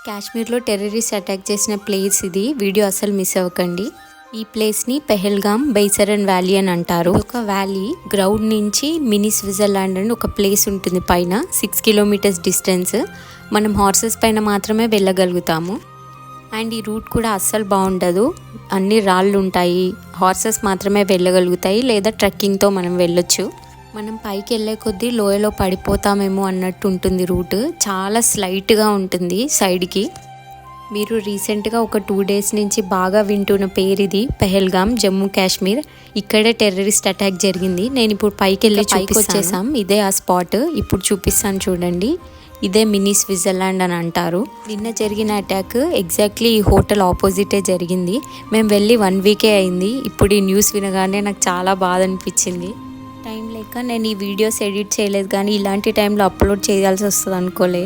కాశ్మీర్లో terrorist attack చేసిన place ఇది. వీడియో అసలు మిస్ అవ్వకండి. ఈ ప్లేస్ని పెహల్గామ్ బైసరన్ వ్యాలీ అని అంటారు. ఒక వ్యాలీ గ్రౌండ్ నుంచి మినీ స్విట్జర్లాండ్ అని ఒక ప్లేస్ ఉంటుంది పైన 6 కిలోమీటర్స్ డిస్టెన్స్. మనం హార్సెస్ పైన మాత్రమే వెళ్ళగలుగుతాము. అండ్ ఈ రూట్ కూడా అస్సలు బాగుండదు. అన్ని రాళ్ళు ఉంటాయి. హార్సెస్ మాత్రమే వెళ్ళగలుగుతాయి, లేదా ట్రెక్కింగ్తో మనం వెళ్ళొచ్చు. మనం పైకి వెళ్ళే కొద్దీ లోయలో పడిపోతామేమో అన్నట్టు ఉంటుంది రూట్. చాలా స్లైట్గా ఉంటుంది సైడ్కి. మీరు రీసెంట్గా ఒక 2 డేస్ నుంచి బాగా వింటున్న పేరు ఇది, పెహల్గామ్, జమ్మూ కాశ్మీర్. ఇక్కడే టెర్రరిస్ట్ అటాక్ జరిగింది. నేను ఇప్పుడు పైకి వెళ్ళి వచ్చేసాం. ఇదే ఆ స్పాట్. ఇప్పుడు చూపిస్తాను చూడండి. ఇదే మినీ స్విట్జర్లాండ్ అని అంటారు. నిన్న జరిగిన అటాక్ ఎగ్జాక్ట్లీ ఈ హోటల్ ఆపోజిటే జరిగింది. మేము వెళ్ళి 1 వీకే అయింది. ఇప్పుడు ఈ న్యూస్ వినగానే నాకు చాలా బాధ అనిపించింది. టైం లేక నేను ఈ వీడియోస్ ఎడిట్ చేయలేదు, కానీ ఇలాంటి టైంలో అప్లోడ్ చేయాల్సి వస్తుంది అనుకోలే.